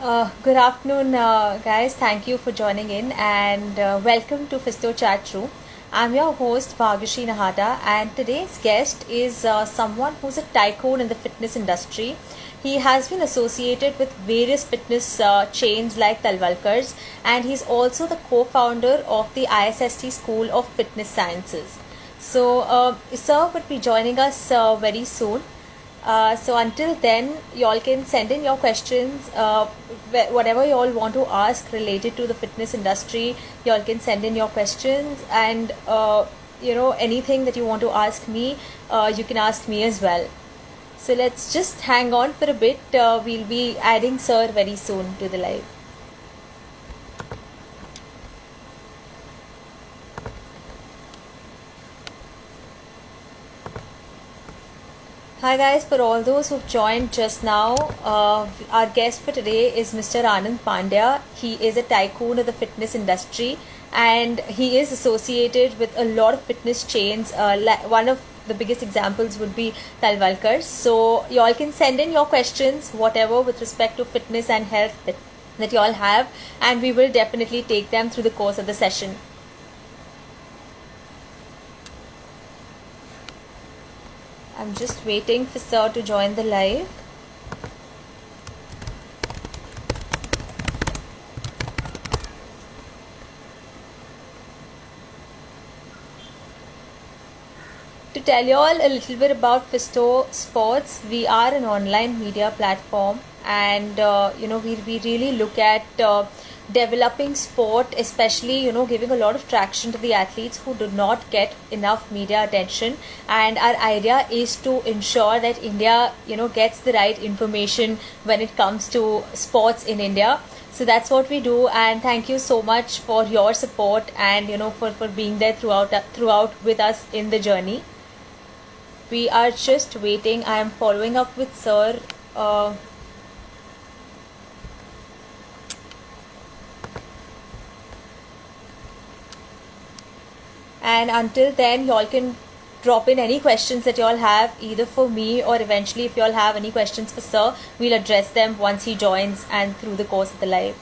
Good afternoon, guys. Thank you for joining in and welcome to Fisto Chat Room. I'm your host, Bhagyashi Nahata, and today's guest is someone who's a tycoon in the fitness industry. He has been associated with various fitness chains like Talwalkar's, and he's also the co founder of the ISST School of Fitness Sciences. So, sir would be joining us very soon. So until then, y'all can send in your questions, whatever y'all want to ask related to the fitness industry. Y'all can send in your questions, and anything that you want to ask me, you can ask me as well. So let's just hang on for a bit. We'll be adding Sir very soon to the live. Hi guys, for all those who've joined just now, our guest for today is Mr. Anand Pandya. He is a tycoon of the fitness industry and he is associated with a lot of fitness chains. One of the biggest examples would be Talwalkar. So y'all can send in your questions, whatever with respect to fitness and health that y'all have, and we will definitely take them through the course of the session. I'm just waiting for Sir to join the live. To tell you all a little bit about Fisto Sports, we are an online media platform, and we really look at developing sport, especially giving a lot of traction to the athletes who do not get enough media attention. And our idea is to ensure that India gets the right information when it comes to sports in India. So that's what we do, and thank you so much for your support and for being there throughout with us in the journey. We are just waiting. I am following up with Sir. And until then, y'all can drop in any questions that y'all have, either for me or eventually if y'all have any questions for Sir, we'll address them once he joins and through the course of the live.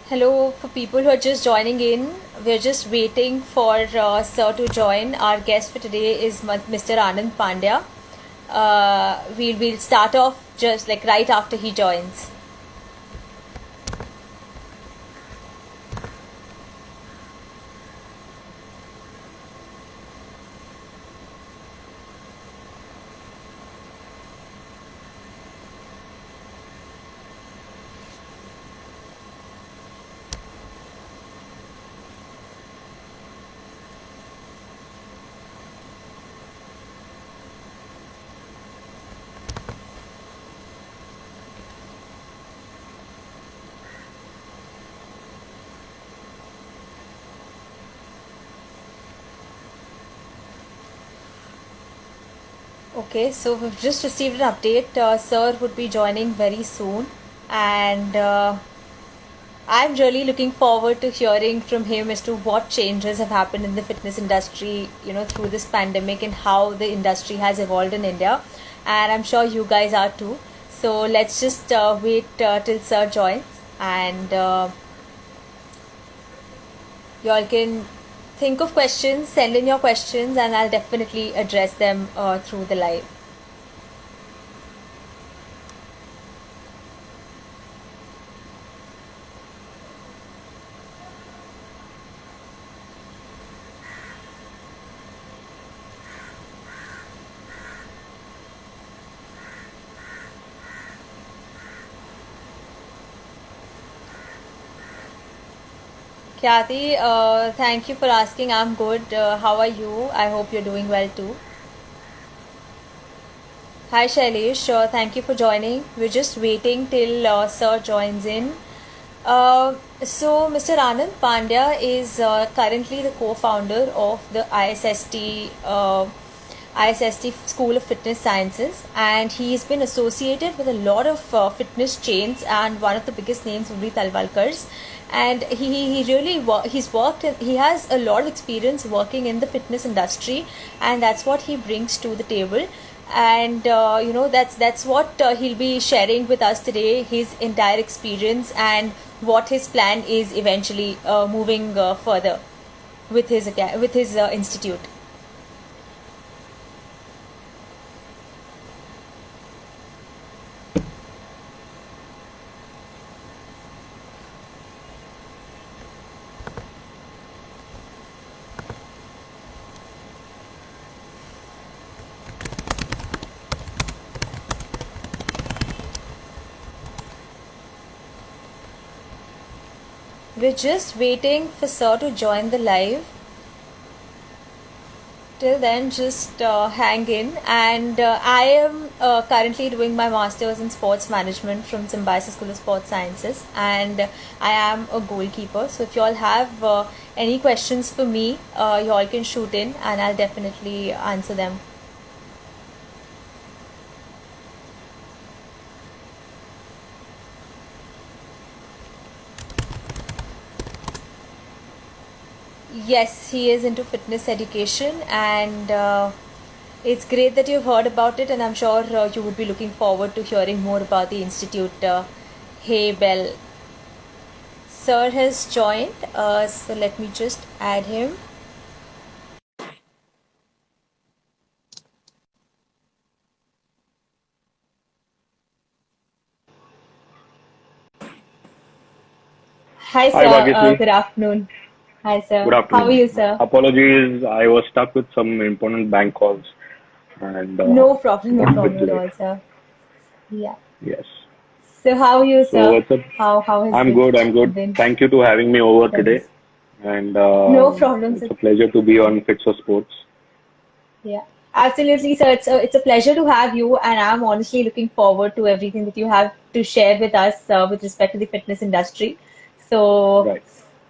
Hello, for people who are just joining in, we're just waiting for Sir to join. Our guest for today is Mr. Anand Pandya. We'll start off just like right after he joins. Okay, so we've just received an update. Sir would be joining very soon, and I'm really looking forward to hearing from him as to what changes have happened in the fitness industry, through this pandemic and how the industry has evolved in India. And I'm sure you guys are too. So let's just wait till Sir joins, and y'all can think of questions, send in your questions, and I'll definitely address them through the live. Khyati, thank you for asking. I'm good. How are you? I hope you're doing well too. Hi Shailesh, thank you for joining. We're just waiting till Sir joins in. So, Mr. Anand Pandya is currently the co founder of the ISST ISST School of Fitness Sciences, and he's been associated with a lot of fitness chains, and one of the biggest names would be Talwalkar's. And he really he's worked he has a lot of experience working in the fitness industry, and that's what he brings to the table. And that's what he'll be sharing with us today, his entire experience and what his plan is eventually moving further with his institute. We're just waiting for Sir to join the live. Till then, just hang in. And I am currently doing my master's in sports management from Symbiosis School of Sports Sciences, and I am a goalkeeper. So if you all have any questions for me, you all can shoot in, and I'll definitely answer them. Yes, he is into fitness education, and it's great that you've heard about it, and I'm sure you would be looking forward to hearing more about the institute. Hey, Bell. Sir has joined, so let me just add him. Hi, Hi, sir. Bhagyashree. Good afternoon. Hi, Good sir. How are afternoon. you, sir? Apologies, I was stuck with some important bank calls and No got a bit problem at late. all, sir. Yeah. Yes. So how are you, So sir? what's up? How has I'm been good. I'm good. been? Thank you to having me over today. Yes. And No problem, it's sir. a pleasure to be on Fits for Sports. Yeah, absolutely, sir. It's a pleasure to have you, and I'm honestly looking forward to everything that you have to share with us with respect to the fitness industry. So Right.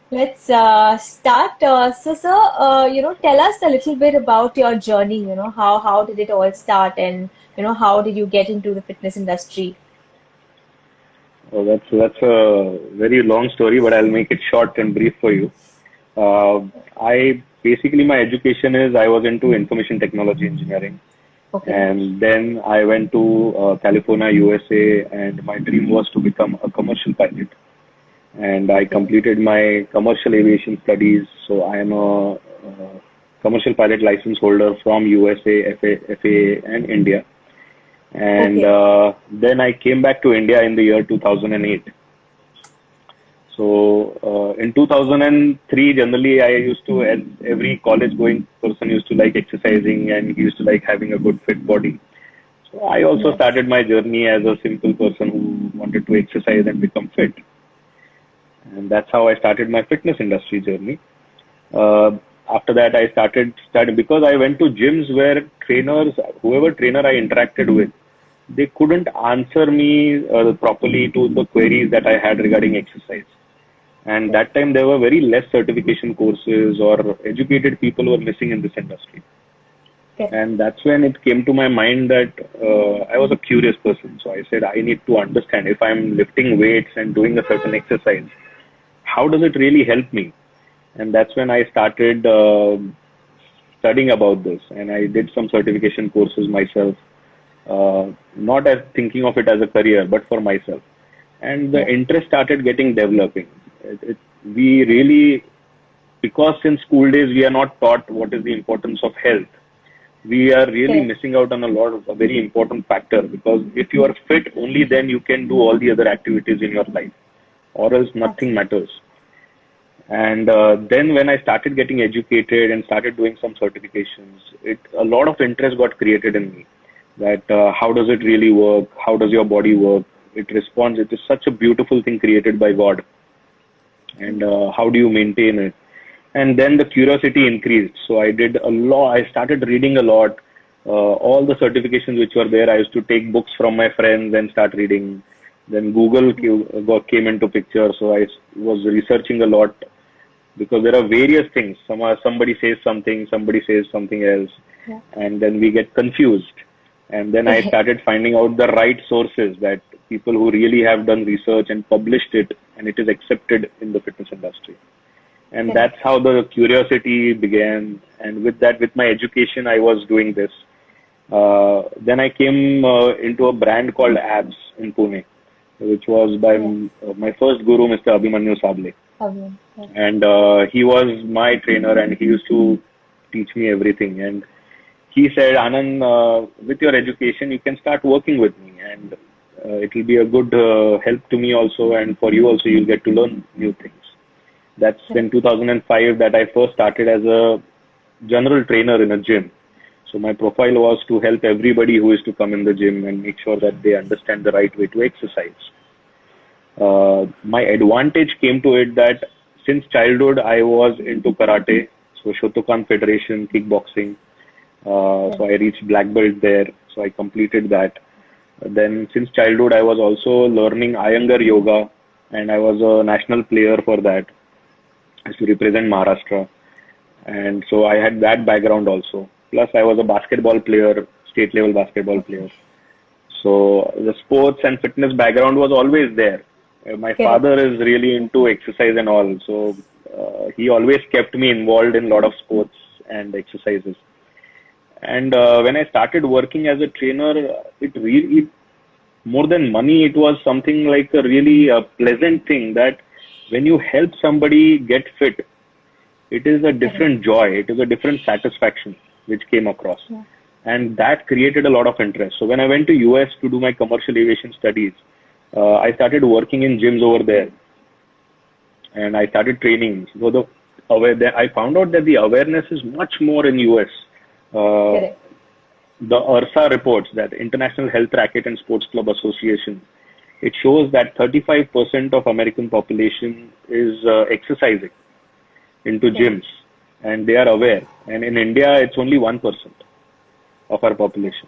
let's start. So, sir, tell us a little bit about your journey. How did it all start, and how did you get into the fitness industry? That's a very long story, but I'll make it short and brief for you. Uh, I basically my education is I was into information technology engineering. Okay. And then I went to California, USA, and my dream was to become a commercial pilot. And I Okay. completed my commercial aviation studies. So I am a commercial pilot license holder from USA, FAA, and India. And Okay. then I came back to India in the year 2008. So in 2003, generally I used to, as every college going person used to like exercising and he used to like having a good fit body. So I also Yes. started my journey as a simple person who wanted to exercise and become fit. And that's how I started my fitness industry journey. Uh, After that, I started because I went to gyms where trainers, whoever trainer I interacted with, they couldn't answer me properly to the queries that I had regarding exercise. And Yes. that time there were very less certification courses or educated people were missing in this industry. Correct. And that's when it came to my mind that I was a curious person. So I said, I need to understand if I'm lifting weights and doing a certain exercise, how does it really help me? And that's when I started studying about this. And I did some certification courses myself, not as thinking of it as a career, but for myself. And the Yes. interest started getting developing. We really, because in school days we are not taught what is the importance of health, we are really Correct. missing out on a lot of a very important factor, because if you are fit, only then you can do all the other activities in your life, or else nothing Absolutely. matters. And then when I started getting educated and started doing some certifications, a lot of interest got created in me, that how does it really work? How does your body work? It responds. It is such a beautiful thing created by God, and how do you maintain it? And then the curiosity increased, so I did a lot. I started reading a lot. All the certifications which were there, I used to take books from my friends and start reading. Then Google came into picture, so I was researching a lot. because there are various things. Somebody says something else, Yeah. and then we get confused. And then I started finding out the right sources, that people who really have done research and published it, and it is accepted in the fitness industry. And Correct. that's how the curiosity began. And with that, with my education, I was doing this. Then I came into a brand called Abs in Pune, which was by Yeah. my first guru, Mr. Abhimanyu Sable. Again. Yeah. And he was my trainer, and he used to teach me everything. And he said, Anand, with your education, you can start working with me, and it will be a good help to me also, and for you also, you'll get to learn new things. That's Correct. in 2005 that I first started as a general trainer in a gym. So my profile was to help everybody who is to come in the gym and make sure that they understand the right way to exercise. My advantage came to it that since childhood I was into karate, so Shotokan Federation, kickboxing. So Correct. I reached black belt there, so I completed that. Then since childhood I was also learning Iyengar yoga, and I was a national player for that. I used to represent Maharashtra, and so I had that background also. Plus I was a basketball player, state level basketball player. So the sports and fitness background was always there. My Correct. father is really into exercise and all, so he always kept me involved in a lot of sports and exercises. And when I started working as a trainer, it really, more than money, it was something like a really pleasant thing, that when you help somebody get fit, it is a Correct. different joy, it is a different satisfaction which came across. Yeah. And that created a lot of interest. So when I went to US to do my commercial aviation studies, I started working in gyms over there, and I started training. So I found out that the awareness is much more in US. Uh, Correct. the IRSA reports, that International Health Racket and Sports Club Association, it shows that 35% of American population is exercising into Correct. gyms, and they are aware. And in India, it's only 1% of our population.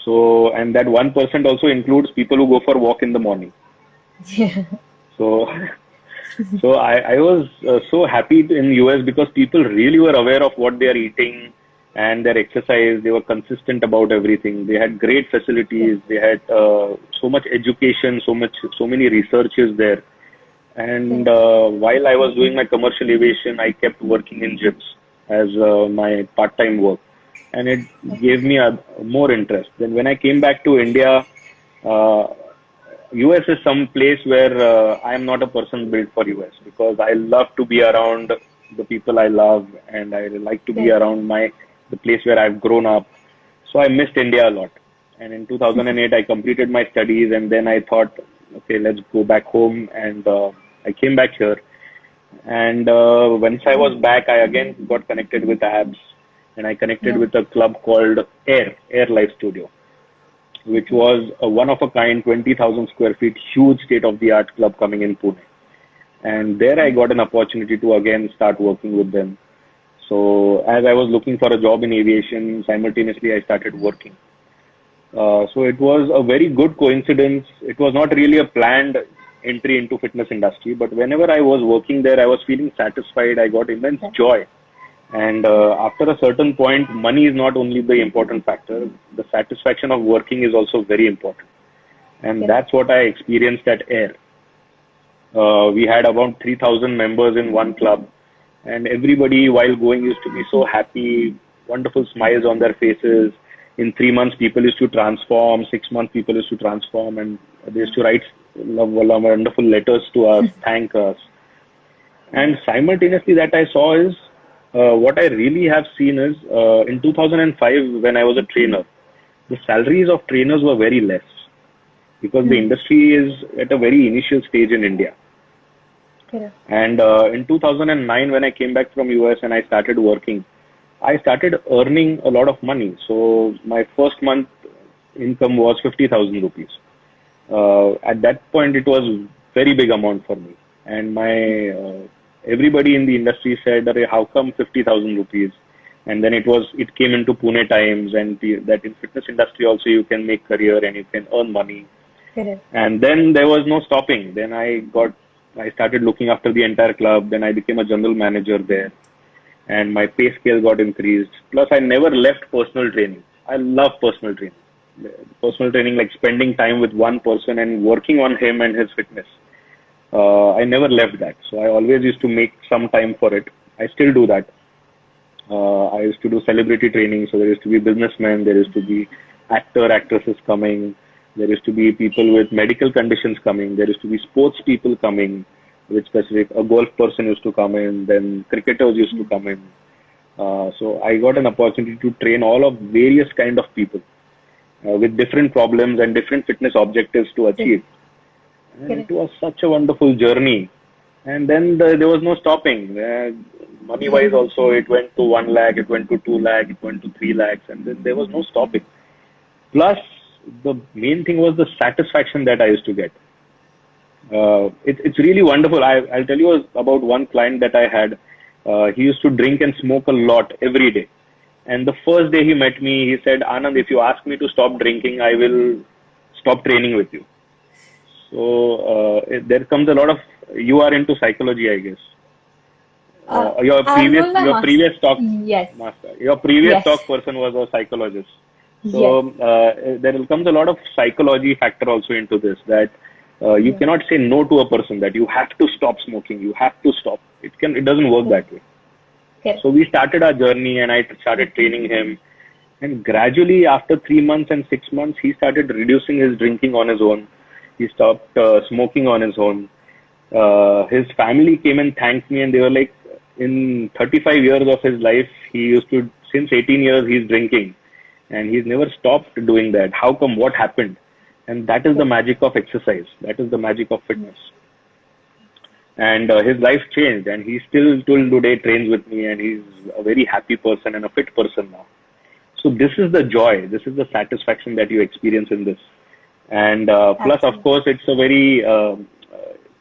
So, and that 1% also includes people who go for a walk in the morning. Yeah. So, so I was so happy in US because people really were aware of what they are eating and their exercise. They were consistent about everything. They had great facilities. They had so much education, so many researches there. And Correct. while I was doing my commercial aviation, I kept working in gyms as my part-time work, and it gave me a more interest. Then when I came back to India, uh, US is some place where I am not a person built for US, because I love to be around the people I love, and I like to be Correct. around the place where I've grown up. So I missed India a lot. And in 2008, I completed my studies, and then I thought, okay, let's go back home, and I came back here. And once I was back, I again got connected with Abs, and I connected Yeah. with a club called Air Life Studio, which was a one of a kind 20,000 square feet, huge state of the art club coming in Pune. And there I got an opportunity to again start working with them. So as I was looking for a job in aviation, simultaneously I started working. So it was a very good coincidence. It was not really a planned entry into fitness industry, but whenever I was working there, I was feeling satisfied. I got immense Correct. joy. And after a certain point, money is not only the important factor. The satisfaction of working is also very important. And Correct. that's what I experienced at Air. We had about 3,000 members in one club, and everybody while going used to be so happy, wonderful smiles on their faces. In 3 months, people used to transform. 6 months, people used to transform, and they used to write wonderful letters to us, thank us. And simultaneously, that I saw is what I really have seen is in 2005 when I was a trainer, the salaries of trainers were very less, because the Hmm. industry is at a very initial stage in India. Correct. And in 2009, when I came back from US and I started working, I started earning a lot of money. So my first month income was 50,000 rupees. At that point, it was very big amount for me. And my everybody in the industry said, "Arey, how come 50,000 rupees?" And then it came into Pune Times, and that in fitness industry also you can make career and you can earn money. Correct. And then there was no stopping. Then I got I started looking after the entire club. Then I became a general manager there, and my pay scale got increased. Plus, I never left personal training. I love personal training. Personal training, like spending time with one person and working on him and his fitness. I never left that. So I always used to make some time for it. I still do that. I used to do celebrity training. So there used to be businessmen, there used to be actresses coming. There used to be people with medical conditions coming. There used to be sports people coming with specific, a golf person used to come in, then cricketers used to come in. So I got an opportunity to train all of various kind of people with different problems and different fitness objectives to achieve. And it was such a wonderful journey. And then there was no stopping. Money wise also, it went to 1 lakh, it went to 2 lakh, it went to 3 lakhs, and then there was no stopping. Plus, the main thing was the satisfaction that I used to get. It's really wonderful. I'll tell you about one client that I had. He used to drink and smoke a lot every day. And the first day he met me, he said, Anand, if you ask me to stop drinking, I will stop training with you. So there comes a lot of, you are into psychology, I guess. Your previous talk, Yes. master, your previous Yes. talk person was a psychologist. So there comes a lot of psychology factor also into this, that you cannot say no to a person, that you have to stop smoking, you have to stop. It doesn't work that way. Okay. So we started our journey and I started training him. And gradually after 3 months and 6 months, he started reducing his drinking on his own. He stopped smoking on his own. His family came and thanked me and they were like, in 35 years of his life, he used to, since 18 years, he's drinking. And he's never stopped doing that. How come? What happened? And that is the magic of exercise. That is the magic of fitness. And his life changed, and he still till today trains with me, and he's a very happy person and a fit person now. So this is the joy, this is the satisfaction that you experience in this. And plus, of course, it's a very,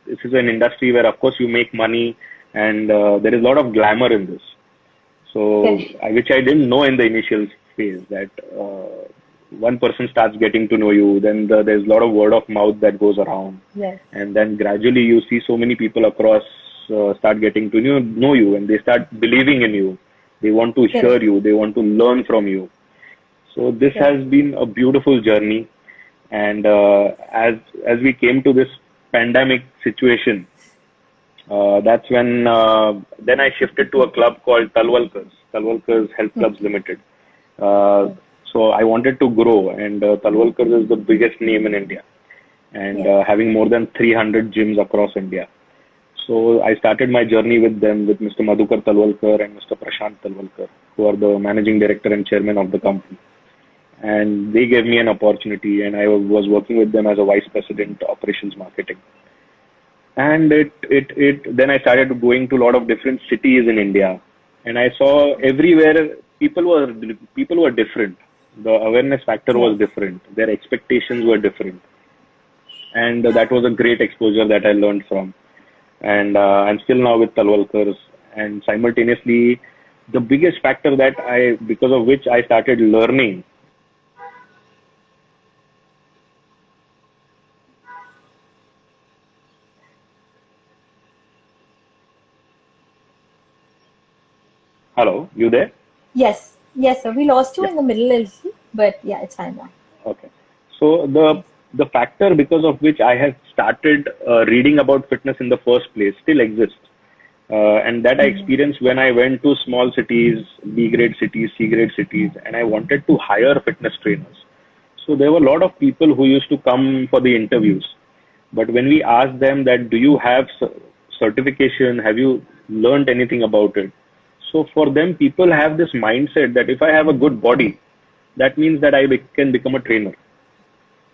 this is an industry where, of course, you make money, and there is a lot of glamour in this. So, which I didn't know in the initial phase, that one person starts getting to know you, then there's a lot of word of mouth that goes around. Yes. And then gradually you see so many people across start getting to know you, and they start believing in you. They want to hear you. They want to learn from you. So this has been a beautiful journey. And as we came to this pandemic situation, that's when then I shifted to a club called Talwalkar's Health Clubs Limited. So I wanted to grow, and Talwalkar's is the biggest name in India, and having more than 300 gyms across India. So I started my journey with them, with Mr. Madhukar Talwalkar and Mr. Prashant Talwalkar, who are the managing director and chairman of the company. And they gave me an opportunity, and I was working with them as a vice president operations marketing. And then I started going to a lot of different cities in India, and I saw everywhere people were different. The awareness factor was different. Their expectations were different, and that was a great exposure that I learned from. And I'm still now with Talwalkar's, and simultaneously, the biggest factor that because of which I started learning. Hello, you there? Yes. Yes, sir. We lost you in the middle a little, but yeah, it's fine now. Okay. So the factor because of which I have started reading about fitness in the first place still exists. And that I experienced when I went to small cities, B-grade cities, C-grade cities, and I wanted to hire fitness trainers. So there were a lot of people who used to come for the interviews. But when we asked them that, do you have certification? Have you learned anything about it? So for them, people have this mindset that if I have a good body, that means that I can become a trainer,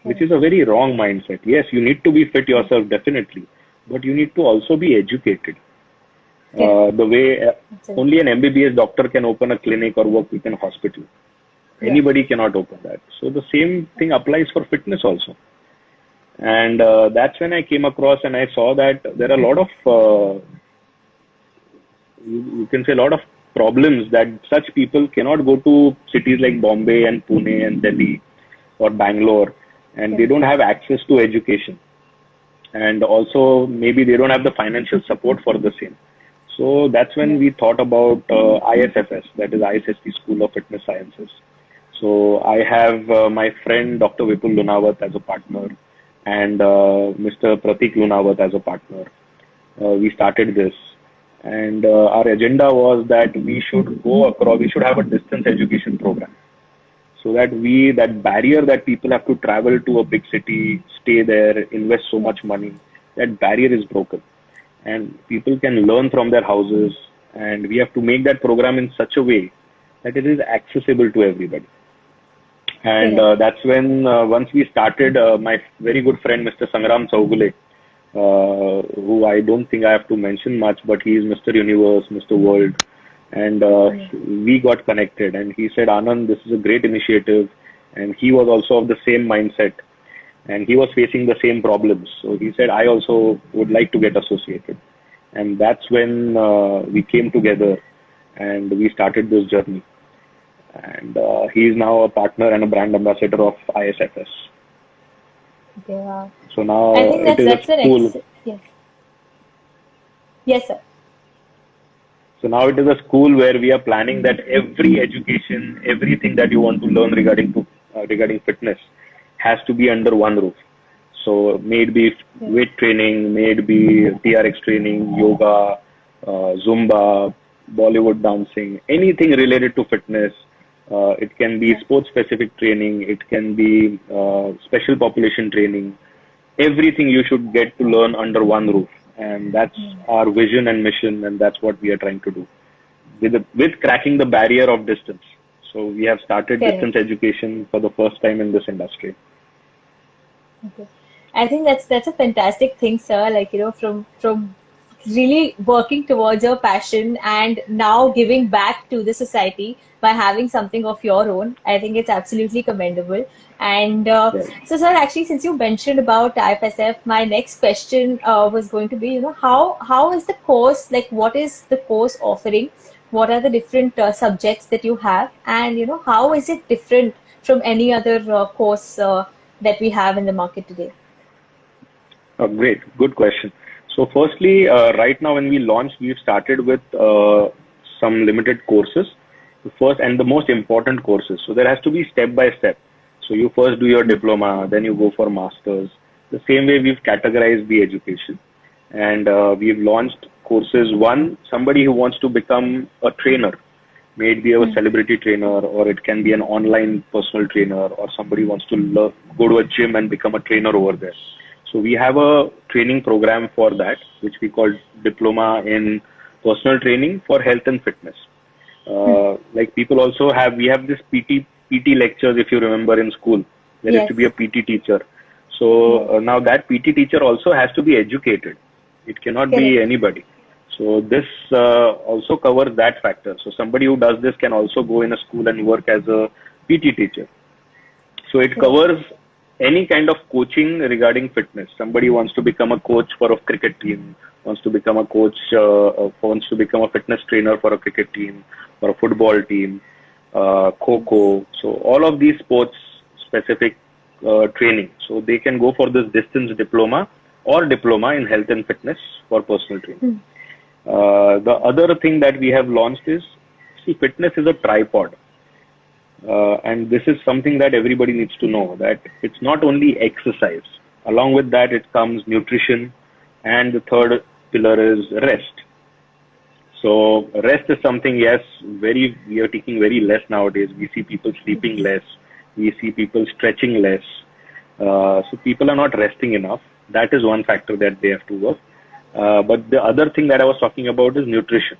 which is a very wrong mindset. Yes, you need to be fit yourself, definitely, but you need to also be educated. The way only an MBBS doctor can open a clinic or work within a hospital. Anybody cannot open that. So the same thing applies for fitness also. And that's when I came across and I saw that there are a lot of, you can say a lot of problems that such people cannot go to cities like Bombay and Pune and Delhi or Bangalore, and they don't have access to education. and also maybe they don't have the financial support for the same. So that's when we thought about ISFS, that is ISST School of Fitness Sciences. So I have my friend Dr. Vipul Lunawat as a partner, and Mr. Pratik Lunawat as a partner. We started this, and our agenda was that we should go across, we should have a distance education program, so that that barrier that people have to travel to a big city, stay there, invest so much money, that barrier is broken, and people can learn from their houses, and we have to make that program in such a way that it is accessible to everybody. And Correct. that's when, once we started, my very good friend, Mr. Sangram Chaugule, who I don't think I have to mention much, but he is Mr. Universe, Mr. World. And Yeah. we got connected, and he said, Anand, this is a great initiative. And he was also of the same mindset, and he was facing the same problems. So he said, I also would like to get associated. And that's when we came together and we started this journey. And he is now a partner and a brand ambassador of ISFS. Okay, wow. So I now think it is a that's an school. yes. Yes, sir. So now it is a school where we are planning that every education, everything that you want to learn regarding fitness, has to be under one roof. So may it be Yes. weight training, may it be TRX training, yoga, Zumba, Bollywood dancing, anything related to fitness. It can be Yes. sports specific training, it can be special population training. Everything you should get to learn under one roof. And that's our vision and mission, and that's what we are trying to do with cracking the barrier of distance. So we have started distance Correct. education for the first time in this industry. Okay. I think that's a fantastic thing, sir. Like, from really working towards your passion and now giving back to the society by having something of your own. I think it's absolutely commendable. And Right. so, sir, actually, since you mentioned about IFSF, my next question was going to be, how is the course, like, what is the course offering? What are the different subjects that you have? And, how is it different from any other course that we have in the market today? Oh, great. Good question. So firstly, right now when we launched, we've started with some limited courses. The first and the most important courses. So there has to be step by step. So you first do your diploma, then you go for masters. The same way we've categorized the education, and we've launched courses. One, somebody who wants to become a trainer, may it be a celebrity trainer, or it can be an online personal trainer, or somebody wants to go to a gym and become a trainer over there. So we have a training program for that, which we call Diploma in Personal Training for Health and Fitness. Like people also have, we have this PT lectures, if you remember in school. There used to be Yes. a PT teacher. So Yes. now that PT teacher also has to be educated. It cannot be Correct. anybody. So this also covers that factor. So somebody who does this can also go in a school and work as a PT teacher. So it Correct. covers any kind of coaching regarding fitness. Somebody wants to become a coach for a cricket team, wants to become a coach, wants to become a fitness trainer for a cricket team or a football team, Kho. So all of these sports specific training. So they can go for this distance diploma or diploma in health and fitness for personal training. The other thing that we have launched is, see, fitness is a tripod. And this is something that everybody needs to know, that it's not only exercise. Along with that, it comes nutrition, and the third pillar is rest. So rest is something, yes, we are taking very less nowadays. We see people sleeping less. We see people stretching less. So people are not resting enough. That is one factor that they have to work. But the other thing that I was talking about is nutrition.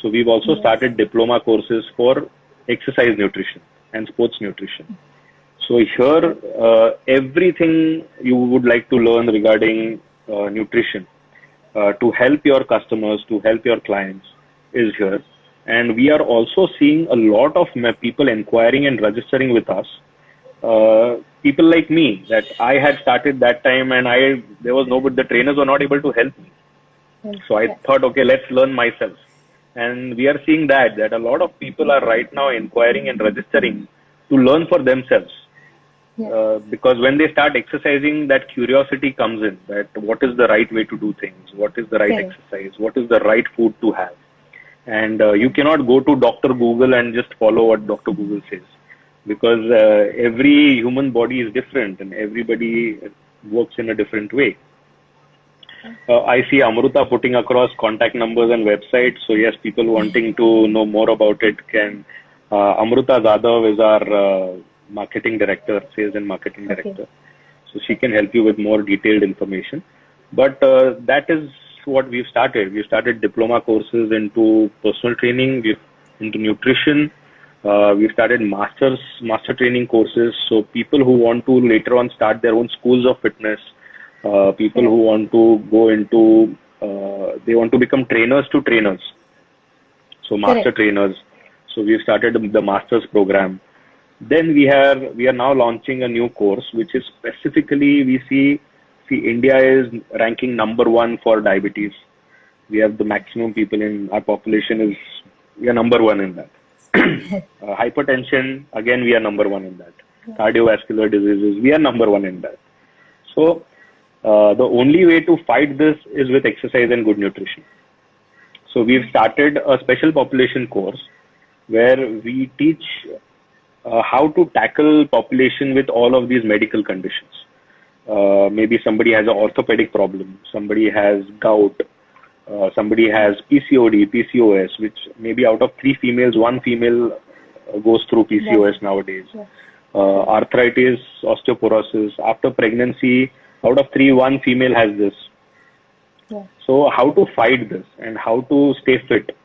So we've also Yes. started diploma courses for exercise nutrition and sports nutrition. So here, everything you would like to learn regarding nutrition to help your customers, to help your clients is here. And we are also seeing a lot of people inquiring and registering with us. People like me, that I had started that time, and there was nobody, the trainers were not able to help me. Yes. So I Yes. thought, okay, let's learn myself. And we are seeing that a lot of people are right now inquiring and registering to learn for themselves. Yeah. Because when they start exercising, that curiosity comes in, that what is the right way to do things, what is the right Correct. exercise, what is the right food to have. And you cannot go to Dr. Google and just follow what Dr. Google says, because every human body is different and everybody works in a different way. I see Amruta putting across contact numbers and websites. So yes, people wanting to know more about it can. Amruta Zadav is our marketing director, sales and marketing Okay. director. So she can help you with more detailed information. But that is what we've started. We've started diploma courses into personal training, into nutrition. We've started master training courses. So people who want to later on start their own schools of fitness, people who Correct. want to go into, they want to become trainers to trainers. So master Correct. trainers. So we've started the masters program. Then we are now launching a new course, which is specifically see India is ranking number one for diabetes. We have the maximum people in our population is we are number one in that. Hypertension, again we are number one in that. Cardiovascular diseases, we are number one in that. So the only way to fight this is with exercise and good nutrition. So we've started a special population course where we teach how to tackle population with all of these medical conditions. Maybe somebody has an orthopedic problem, somebody has gout, somebody has PCOD, PCOS, which maybe out of 3 females, 1 female goes through Yes. PCOS nowadays. Yes. Arthritis, osteoporosis. After pregnancy, out of 3, 1 female has this. Yeah. So how to fight this and how to stay fit.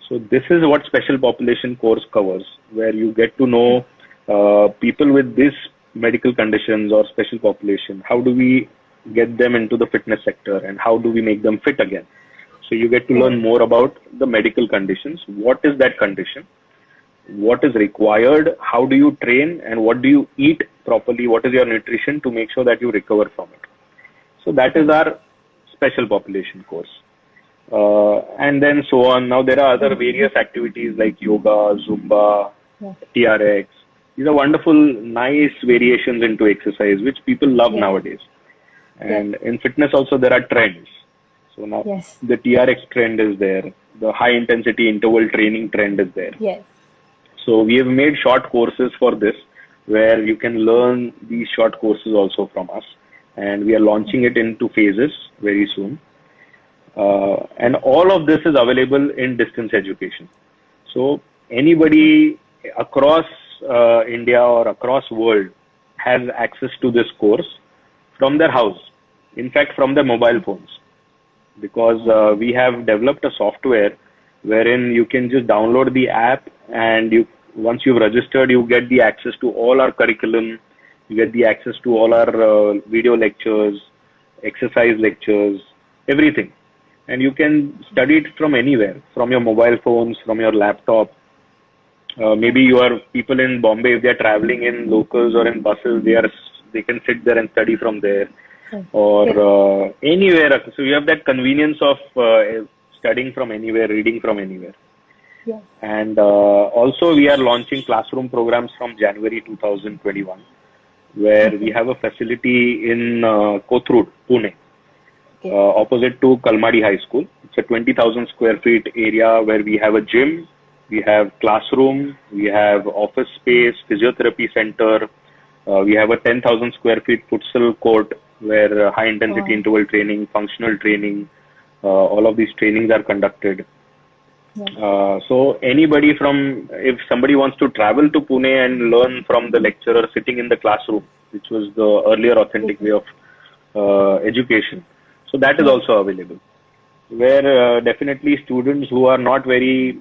So this is what special population course covers, where you get to know people with these medical conditions or special population. How do we get them into the fitness sector and how do we make them fit again? So you get to learn Correct. more about the medical conditions. What is that condition? What is required? How do you train and what do you eat properly? What is your nutrition to make sure that you recover from it? So that is our special population course. And then so on. Now there are other various activities like yoga, Zumba, Yeah. TRX. These are wonderful, nice variations into exercise, which people love Yes. nowadays. Yes. And in fitness also there are trends. So now Yes. the TRX trend is there. The high intensity interval training trend is there. Yes. So we have made short courses for this, where you can learn these short courses also from us. And we are launching it into phases very soon. And all of this is available in distance education. So anybody across India or across world has access to this course from their house. In fact, from their mobile phones, because we have developed a software wherein you can just download the app and you once you've registered, you get the access to all our curriculum, you get the access to all our video lectures, exercise lectures, everything. And you can study it from anywhere, from your mobile phones, from your laptop. Maybe you are people in Bombay, if they are traveling in locals or in buses, they can sit there and study from there, or Correct. anywhere. So you have that convenience of studying from anywhere, reading from anywhere. Yes. And also we are launching classroom programs from January 2021, where we Okay. have a facility in Kothurud, Pune, Okay. opposite to Kalmadi High School. It's a 20,000 square feet area where we have a gym, we have classroom, we have office space, physiotherapy center, we have a 10,000 square feet futsal court where high intensity Wow. interval training, functional training, all of these trainings are conducted. Yeah. So anybody if somebody wants to travel to Pune and learn from the lecturer sitting in the classroom, which was the earlier authentic way of education, so that is Yeah. also available. Where definitely students who are not very,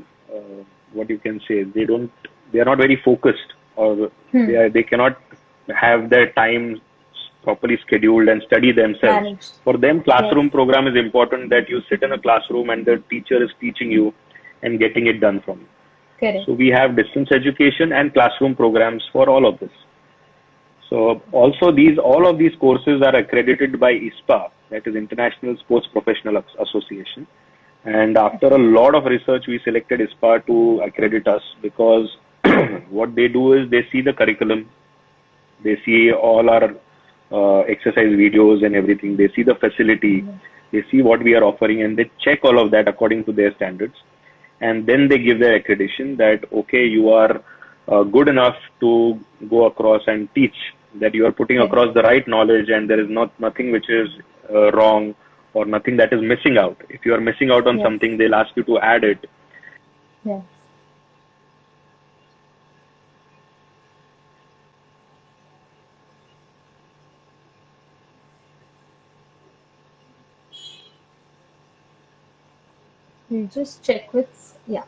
what you can say, they are not very focused, or Hmm. they cannot have their time properly scheduled and study themselves. Managed. For them, Yes. classroom program is important, that you sit in a classroom and the teacher is teaching you and getting it done from you. Correct. So we have distance education and classroom programs for all of this. So also all of these courses are accredited by ISPA, that is International Sports Professional Association. And after a lot of research, we selected ISPA to accredit us, because what they do is they see the curriculum, They see all our exercise videos and everything. They see the facility. They see what we are offering, and they check all of that according to their standards. And then they give their accreditation that, okay, you are good enough to go across and teach, that you are putting Yes. across the right knowledge, and there is nothing which is wrong, or nothing that is missing out. If you are missing out on Yes. something, they'll ask you to add it. Yes. You just check with, yeah.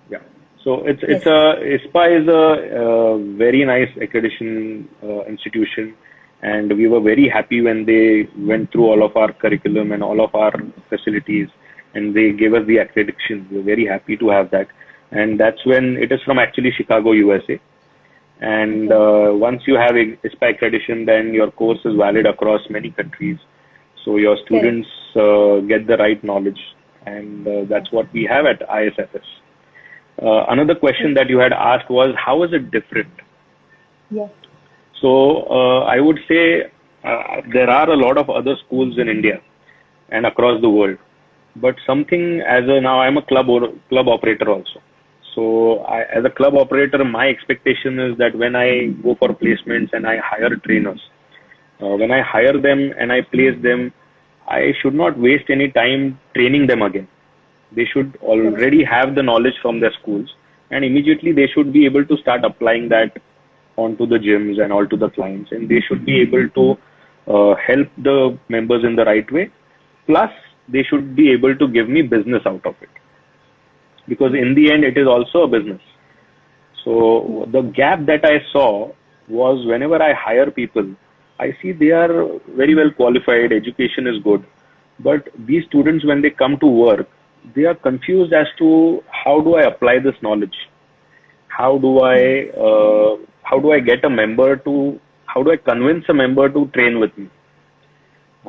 Yeah. So it's Yes. a ISPA is a, very nice accreditation institution, and we were very happy when they went through all of our curriculum and all of our facilities, and they gave us the accreditation. We were very happy to have that, and that's when it is from actually Chicago, USA. And Okay. once you have ISPA accreditation, then your course is valid across many countries. So your Correct. students get the right knowledge, and that's what we have at ISFS. Another question Yes. that you had asked was, how is it different? Yes. So I would say there are a lot of other schools in India and across the world, but something as a now I'm a club operator also. So as a club operator, my expectation is that when I go for placements and I hire trainers, when I hire them and I place them, I should not waste any time training them again. They should Correct. already have the knowledge from their schools, and immediately they should be able to start applying that onto the gyms and all to the clients, and they should be able to help the members in the right way. Plus, they should be able to give me business out of it, because Yes. in the end, it is also a business. Yes. So the gap that I saw was, whenever I hire people, I see they are very well qualified, education is good, but these students, when they come to work, they are confused as to how do I apply this knowledge? How do Yes. I get a member to, how do I convince a member to train with me?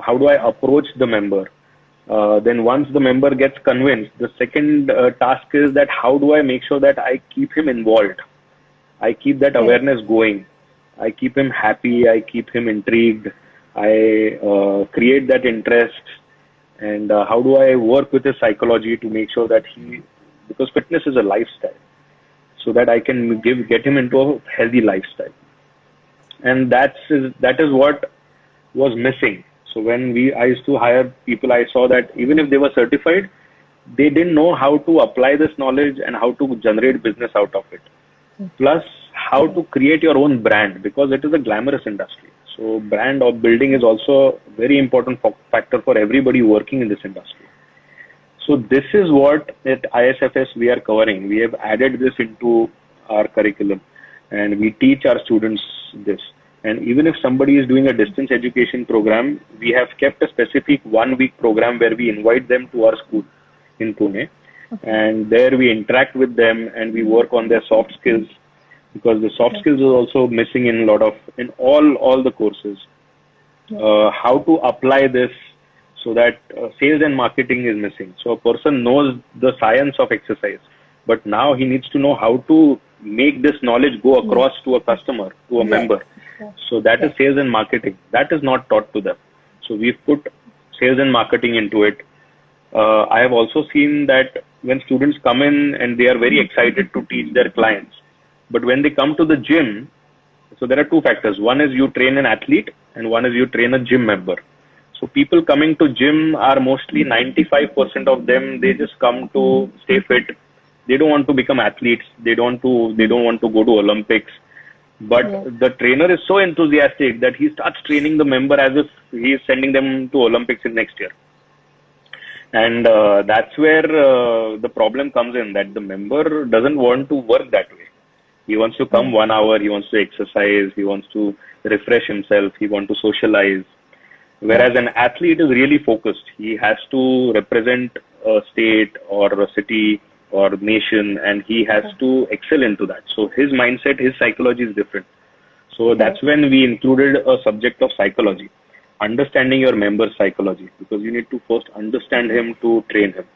How do I approach the member? Then once the member gets convinced, the second task is that how do I make sure that I keep him involved? I keep that Correct. awareness going. I keep him happy. I keep him intrigued. I create that interest. And how do I work with his psychology to make sure that because fitness is a lifestyle, so that I can get him into a healthy lifestyle. And that is what was missing. So when I used to hire people, I saw that even if they were certified, they didn't know how to apply this knowledge and how to generate business out of it. Plus, how to Correct. create your own brand, because it is a glamorous industry. So brand or building is also a very important factor for everybody working in this industry. So this is what at ISFS we are covering. We have added this into our curriculum, and we teach our students this. And even if somebody is doing a distance education program, we have kept a specific 1 week program where we invite them to our school in Pune, Okay. and there we interact with them and we work on their soft skills, because the soft Yes. skills is also missing in a lot of in all the courses. Yes. How to apply this, so that sales and marketing is missing. So a person knows the science of exercise, but now he needs to know how to make this knowledge go Yes. across to a customer, to a Yes. member. Yes. So that is Yes. sales and marketing. That is not taught to them. So we've put sales and marketing into it. I have also seen that when students come in and they are very excited to teach their clients, but when they come to the gym, so there are two factors. One is you train an athlete, and one is you train a gym member. So people coming to gym are mostly 95% of them. They just come to stay fit. They don't want to become athletes. They don't want to go to Olympics. But Yes. the trainer is so enthusiastic that he starts training the member as if he is sending them to Olympics in next year. And that's where the problem comes in, that the member doesn't want to work that way. He wants to come Yes. 1 hour, he wants to exercise, he wants to refresh himself, he wants to socialize. Yes. Whereas an athlete is really focused. He has to represent a state or a city or nation, and he has Correct. to excel into that. So his mindset, his psychology is different. So that's Correct. when we included a subject of psychology, understanding your member's psychology, because you need to first understand him to train him.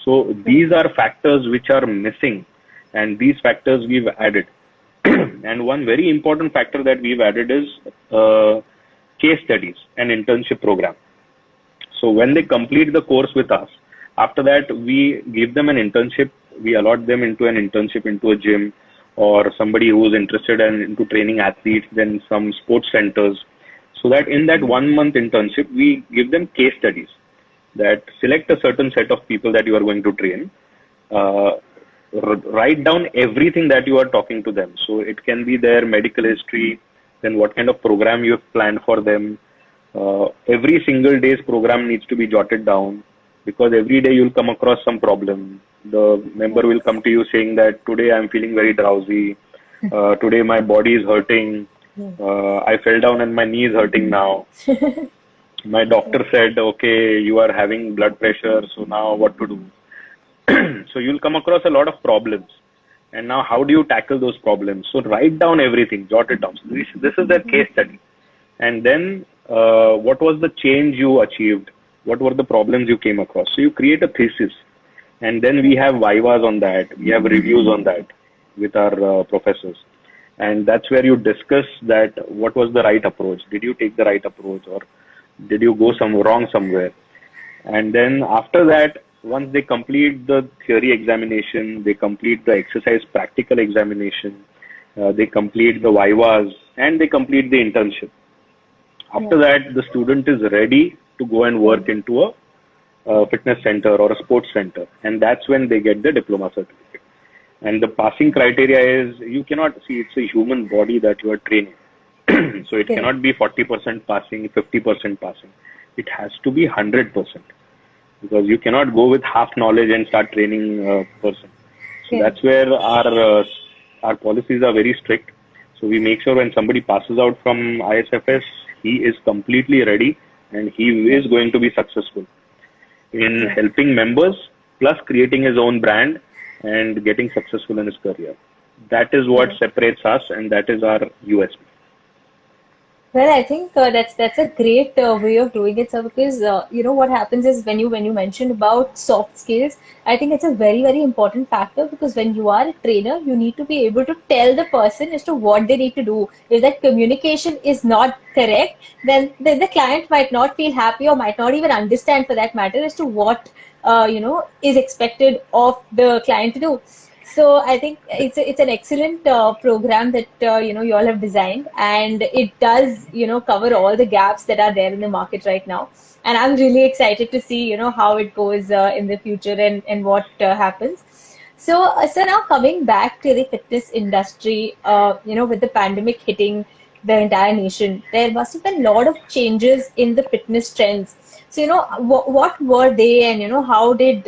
So Correct. these are factors which are missing, and these factors we've added. And one very important factor that we've added is case studies and internship program. So when they complete the course with us, after that we give them an internship. We allot them into an internship into a gym, or somebody who's interested in into training athletes, then some sports centers. So that in that 1 month internship, we give them case studies that select a certain set of people that you are going to train. Uh, Write down everything that you are talking to them. So it can be their medical history, then what kind of program you have planned for them. Every single day's program needs to be jotted down, because every day you'll come across some problem. The member will come to you saying that today I'm feeling very drowsy. Today my body is hurting. I fell down and my knee is hurting now. My doctor said, okay, you are having blood pressure, so now what to do? So you'll come across a lot of problems. And now how do you tackle those problems? So write down everything, jot it down. So this is their case study. And then what was the change you achieved? What were the problems you came across? So you create a thesis. And then we have vivas on that. We have reviews on that with our professors. And that's where you discuss that what was the right approach? Did you take the right approach, or did you go some wrong somewhere? And then after that, once they complete the theory examination, they complete the exercise practical examination, they complete the vivas, and they complete the internship. After that, the student is ready to go and work into a fitness center or a sports center. And that's when they get the diploma certificate. And the passing criteria is, you cannot see, it's a human body that you are training. So it cannot be 40% passing, 50% passing. It has to be 100%. Because you cannot go with half knowledge and start training a person. So that's where our policies are very strict. So we make sure when somebody passes out from ISFS, he is completely ready and he is going to be successful in helping members, plus creating his own brand and getting successful in his career. That is what separates us, and that is our USP. Well, I think that's a great way of doing it, sir. Because you know what happens is when you mentioned about soft skills, I think it's a very important factor, because when you are a trainer, you need to be able to tell the person as to what they need to do. If that communication is not correct, then the client might not feel happy, or might not even understand, for that matter, as to what is expected of the client to do. So I think it's an excellent program that you all have designed, and it does cover all the gaps that are there in the market right now. And I'm really excited to see how it goes in the future, and what happens. So now coming back to the fitness industry, with the pandemic hitting the entire nation, there must have been a lot of changes in the fitness trends. So what were they, and how did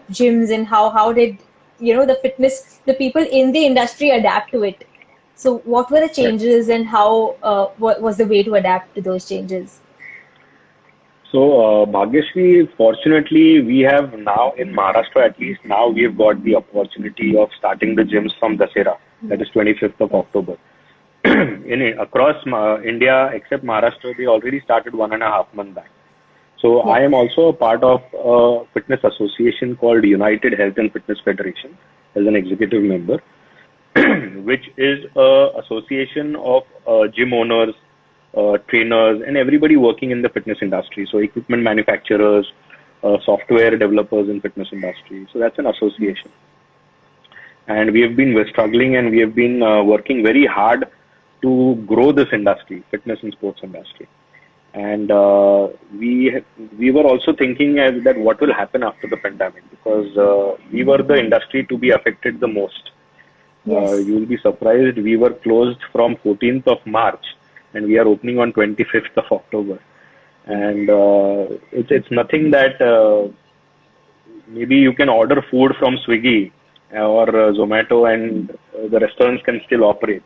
gyms, and how did the people in the industry adapt to it? So what were the changes, and how what was the way to adapt to those changes? So, Bhagyashri, fortunately, we have now in Maharashtra, at least now, we have got the opportunity of starting the gyms from Dasera, that is 25th of October. Across India, except Maharashtra, they already started 1.5 months back. So I am also a part of a fitness association called United Health and Fitness Federation as an executive member, which is a association of gym owners, trainers, and everybody working in the fitness industry. So equipment manufacturers, software developers in fitness industry. So that's an association. And we have been struggling, and we have been working very hard to grow this industry, fitness and sports industry. And we were also thinking that what will happen after the pandemic, because we were the industry to be affected the most. You will be surprised, we were closed from 14th of March, and we are opening on 25th of October. And it's nothing that maybe you can order food from Swiggy or Zomato, and the restaurants can still operate.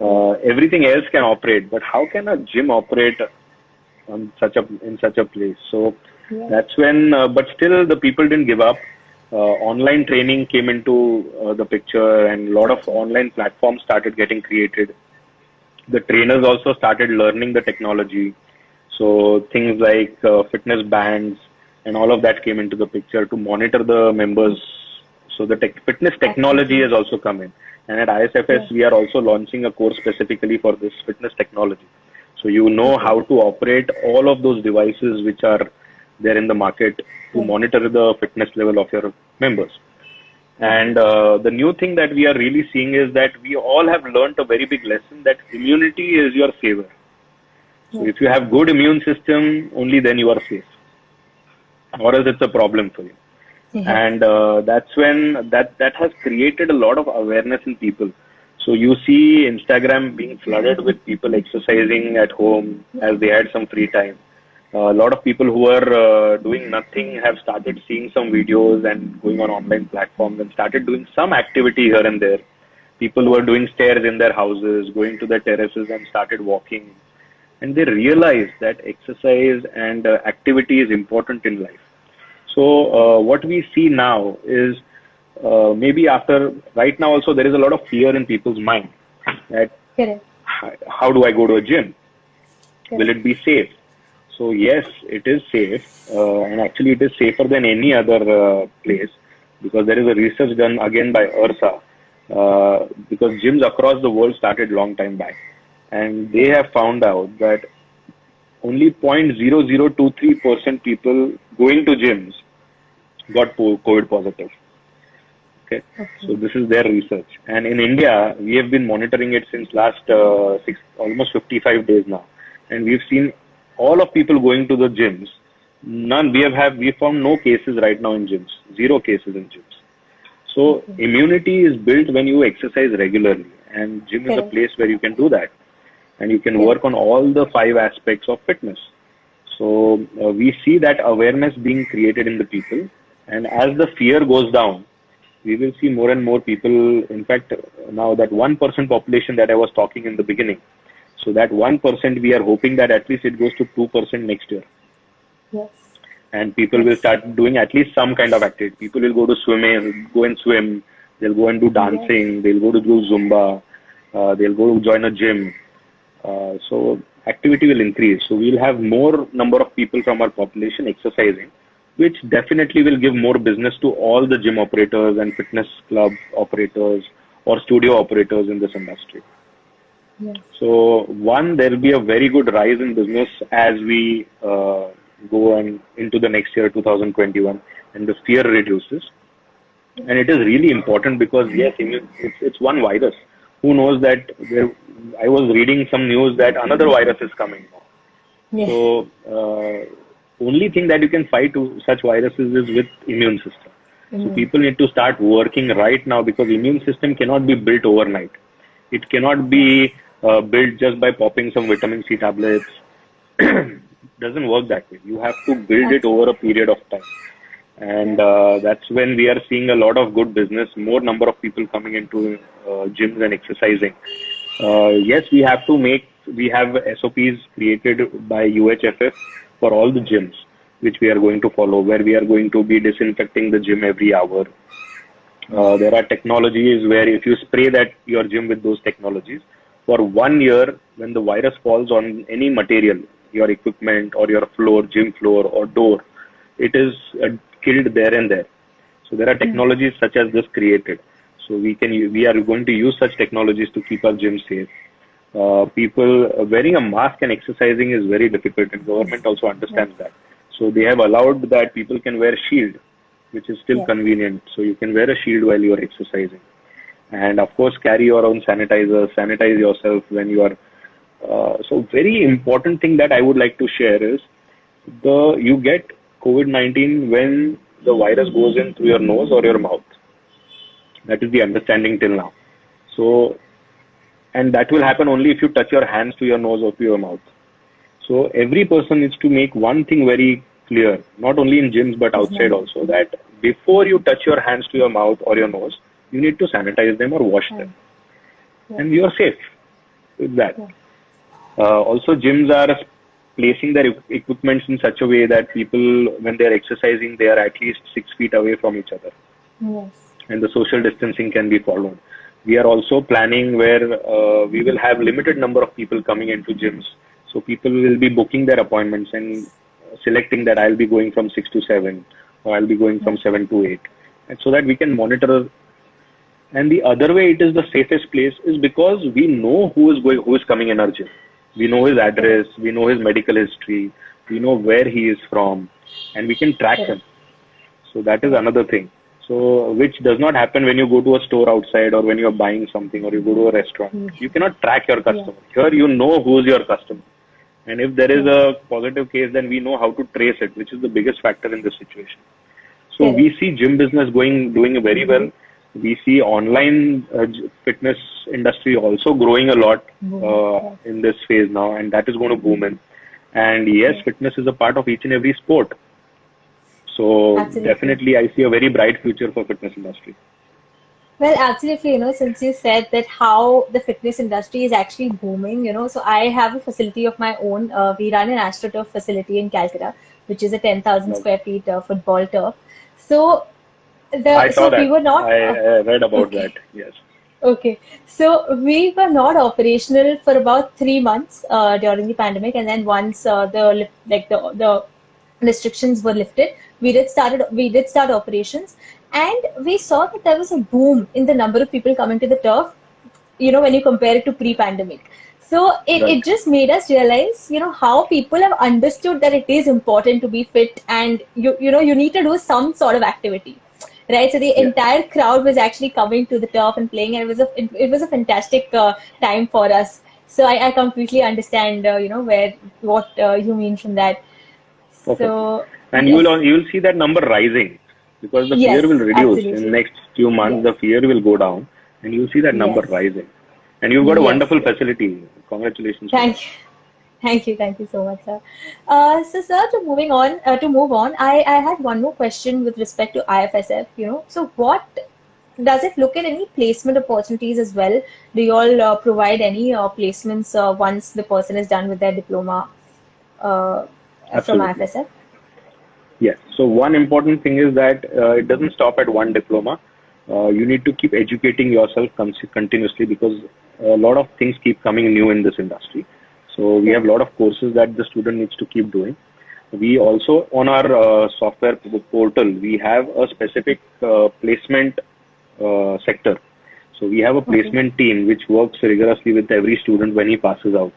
Everything else can operate, but how can a gym operate in such a place? So that's when, but still the people didn't give up. Online training came into the picture, and a lot of online platforms started getting created. The trainers also started learning the technology. So things like fitness bands and all of that came into the picture to monitor the members. So the fitness technology has also come in. And at ISFS, Yes. we are also launching a course specifically for this fitness technology. So you know Okay. how to operate all of those devices which are there in the market to Yes. monitor the fitness level of your members. Okay. And the new thing that we are really seeing is that we all have learned a very big lesson that immunity is your favor. So Yes. if you have good immune system, only then you are safe, or else it's a problem for you. Yes. And that's when that has created a lot of awareness in people. So you see Instagram being flooded with people exercising at home as they had some free time. A lot of people who are doing nothing have started seeing some videos and going on online platforms and started doing some activity here and there. People who Yes. are doing stairs in their houses, going to their terraces and started walking. And they realize that exercise and activity is important in life. So what we see now is maybe after right now also there is a lot of fear in people's mind that Correct. how do I go to a gym? Will Correct. it be safe? So yes, it is safe, and actually it is safer than any other place because there is a research done again by IRSA because gyms across the world started long time back, and they Correct. have found out that only 0.0023% people going to gyms got COVID positive. Okay, so Okay. this is their research, and in India we have been monitoring it since last almost 55 days now, and we've seen all of people going to the gyms. None we found no cases right now in gyms, zero cases in gyms. So Okay. immunity is built when you exercise regularly, and gym is a Correct. place where you can do that, and you can Correct. work on all the five aspects of fitness. So we see that awareness being created in the people, and as the fear goes down, we will see more and more people. In fact, now that 1% population that I was talking in the beginning, so that 1% we are hoping that at least it goes to 2% next year, Yes. and people will Yes. start doing at least some kind of activity. People will go to swimming, go and swim. They'll go and do Yes. dancing. They'll go to do Zumba. They'll go to join a gym. So activity will increase. So we'll have more number of people from our population exercising, which definitely will give more business to all the gym operators and fitness club operators or studio operators in this industry. Yes. So one, there will be a very good rise in business as we go on into the next year, 2021, and the fear reduces. And it is really important because yes, it's one virus. Who knows that I was reading some news that another virus is coming now. Yes. So only thing that you can fight such viruses is with immune system. So Immune. people need to start working right now because immune system cannot be built overnight. It cannot Yes. be built just by popping some vitamin C tablets. Doesn't work that way. You have to build it over a Absolutely. period of time, and Yes. that's when we are seeing a lot of good business. More number of people coming into gyms and exercising. Yes, we have to make. We have SOPs created by UHFF for all the gyms, which we are going to follow. Where we are going to be disinfecting the gym every hour. Yes. There are technologies where if you spray that your gym with those technologies for 1 year, when the virus falls on any material, your equipment or your floor, gym floor or door, it is killed there and there. So there are Yes. technologies such as this created. So we are going to use such technologies to keep our gym safe. People wearing a mask and exercising is very difficult, and government also Yes. understands that. So they have allowed that people can wear shield, which is still Yes. convenient. So you can wear a shield while you are exercising, and of course carry your own sanitizer, sanitize yourself when you are. So very important thing that I would like to share is the you get COVID-19 when the virus goes in through your nose or your mouth. That is the understanding till now. So and that will happen only if you touch your hands to your nose or to your mouth. So every person needs to make one thing very clear, not only in gyms but Is outside not. also, that before you touch your hands to your mouth or your nose, you need to sanitize them or wash them, And yes. and you are safe with that. Yes. Also, gyms are placing their equipments in such a way that people, when they are exercising, they are at least 6 feet away from each other, Yes. and the social distancing can be followed. We are also planning where we will have limited number of people coming into gyms. So people will be booking their appointments and selecting that I'll be going from 6 to 7 or I'll be going from Yes. 7 to 8. And so that we can monitor And the other way it is the safest place is because we know who is coming in our gym. We know his address, Correct. we know his medical history, we know where he is from, and we can track him. Correct. So that is Correct. another thing. So which does not happen when you go to a store outside or when you're buying something or you go to a restaurant. Mm. You cannot track your Yeah. customer. Here you know who's your customer. And if there is Yes. a positive case, then we know how to trace it, which is the biggest factor in this situation. So Correct. we see gym business doing very well. We see online fitness industry also growing a lot Boom. Yes. in this phase now, and that is going to boom in. And yes, Yes. fitness is a part of each and every sport. So Absolutely. definitely, I see a very bright future for fitness industry. Well, absolutely, since you said that how the fitness industry is actually booming, so I have a facility of my own. We run an AstroTurf facility in Calcutta, which is a 10,000 Like, square feet football turf. So I saw we that. were not I read about okay. that. Yes. Okay, so we were not operational for about 3 months during the pandemic, and then once the restrictions were lifted, we did start operations, and we saw that there was a boom in the number of people coming to the turf. When you compare it to pre-pandemic, so Right. it just made us realize how people have understood that it is important to be fit, and you need to do some sort of activity, right? So the Yes. entire crowd was actually coming to the turf and playing, and it was a fantastic time for us. So I completely understand where what you mean from that. Perfectly. So And yes, you will see that number rising because the fear will yes, reduce in absolutely, next few months. yes, The fear will go down, and you'll see that number yes, rising. And you've got a yes, wonderful yes. facility. Congratulations for that. Thank you. Thank you so much, sir. So, sir, to move on, I had one more question with respect to IFSF. So what does it look at any placement opportunities as well? Do you all provide any placements once the person is done with their diploma uh, from Absolutely. IFSF? Yes. So one important thing is that it doesn't stop at one diploma. You need to keep educating yourself continuously because a lot of things keep coming new in this industry. So we have a Correct. lot of courses that the student needs to keep doing. We also, on our software portal, we have a specific placement sector. So we have a Okay. placement team which works rigorously with every student when he passes out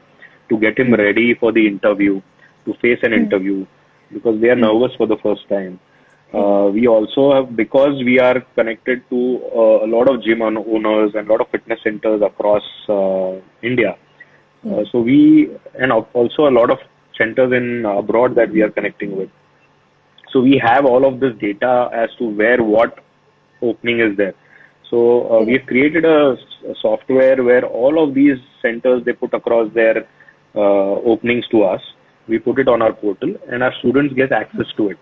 to get him Hmm. ready for the interview, to face an Hmm. interview because they are Hmm. nervous for the first time. Correct. We also have, because we are connected to a lot of gym owners and a lot of fitness centers across India. Hmm. So we, and also a lot of centers in abroad that we are connecting with. So we have all of this data as to where what opening is there. So Correct. we've created a software where all of these centers they put across their openings to us. We put it on our portal, and our students get access to it.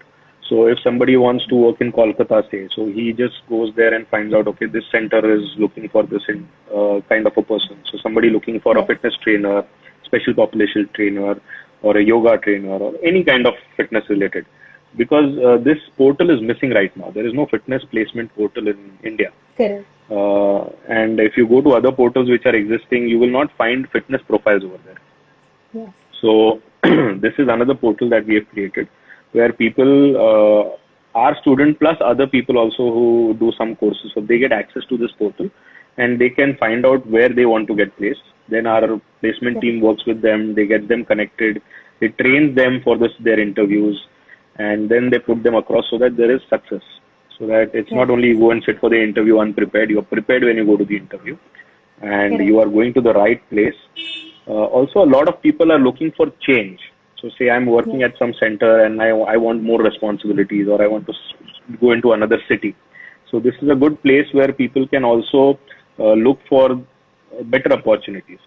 So if somebody wants to work in Kolkata, say, so he just goes there and finds out, okay, this center is looking for this kind of a person. So somebody looking for a Yes. fitness trainer, special population trainer, or a yoga trainer, or any kind of fitness related. Because this portal is missing right now. There is no fitness placement portal in India. Correct. And if you go to other portals which are existing, you will not find fitness profiles over there. Yes. So this is another portal that we have created where people, our student plus other people also who do some courses, so they get access to this portal and they can find out where they want to get placed. Then our placement Correct. team works with them, they get them connected, they train them for their interviews, and then they put them across so that there is success. So that it's not Yes. only you go and sit for the interview unprepared, you're prepared when you go to the interview and Correct. you are going to the right place. Also, a lot of people are looking for change. So, say I'm working Yes. at some center and I want more responsibilities or I want to go into another city. So, this is a good place where people can also look for better opportunities.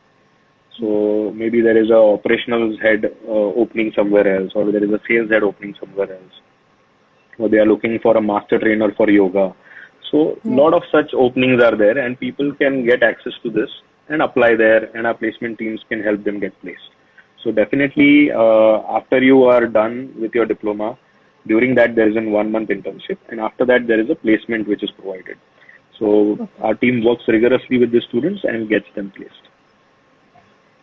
So, maybe there is a operational head opening somewhere else, or there is a sales head opening somewhere else, or they are looking for a master trainer for yoga. So a Yes. lot of such openings are there, and people can get access to this and apply there, and our placement teams can help them get placed. So Yes. definitely, after you are done with your diploma, during that there is a 1 month internship, and after that there is a placement which is provided. So Okay. our team works rigorously with the students and gets them placed.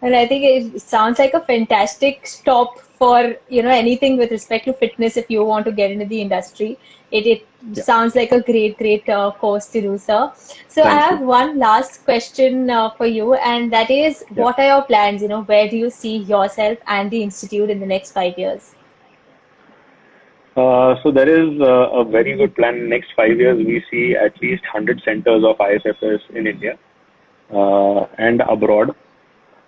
And I think it sounds like a fantastic stop for, anything with respect to fitness if you want to get into the industry. It Yeah. sounds like a great course to do, sir. So I Thank have you. one last question for you, and that is, Yeah. what are your plans? Where do you see yourself and the institute in the next 5 years? So there is a very good plan. Next 5 years, we see at least 100 centers of ISFS in India and abroad.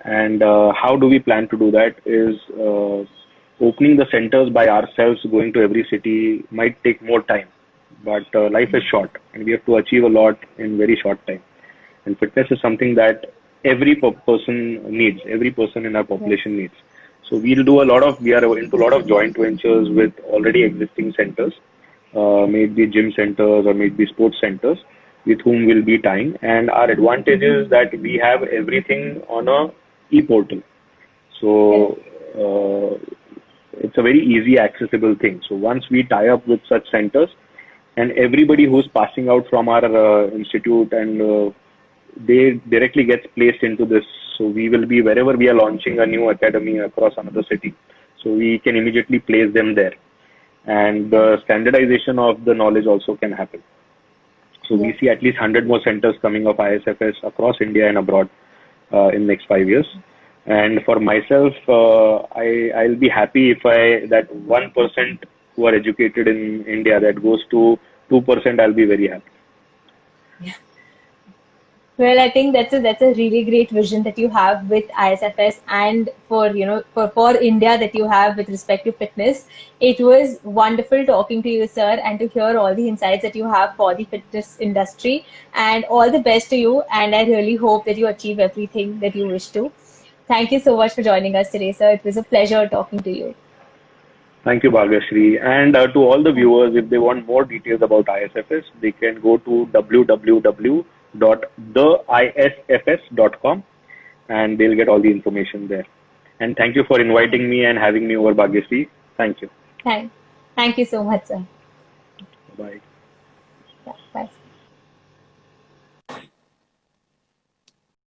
And how do we plan to do that is opening the centers by ourselves, going to every city might take more time, but life is short and we have to achieve a lot in very short time. And fitness is something that every person needs, every person in our Yes. population needs. So we are into a lot of joint ventures with already existing centers, may it be gym centers or may it be sports centers, with whom we'll be tying. And our advantage is that we have everything on a e-portal. So Correct. it's a very easy accessible thing. So once we tie up with such centers, and everybody who's passing out from our institute and they directly gets placed into this. So we will be wherever we are launching a new academy across another city. So we can immediately place them there. And the standardization of the knowledge also can happen. So we Yes. see at least 100 more centers coming of ISFS across India and abroad in next 5 years. And for myself, I'll be happy if that 1% who are educated in India that goes to 2%, I'll be very happy. Well, I think that's a really great vision that you have with ISFS and for India that you have with respect to fitness. It was wonderful talking to you, sir, and to hear all the insights that you have for the fitness industry. And all the best to you. And I really hope that you achieve everything that you wish to. Thank you so much for joining us today, sir. It was a pleasure talking to you. Thank you, Bhagyashree. And to all the viewers, if they want more details about ISFS, they can go to www.theisfs.com and they'll get all the information there. And thank you for inviting me and having me over, Bhagyashree. Thank you. Thank, thank you so much, sir. Bye. Yeah, bye.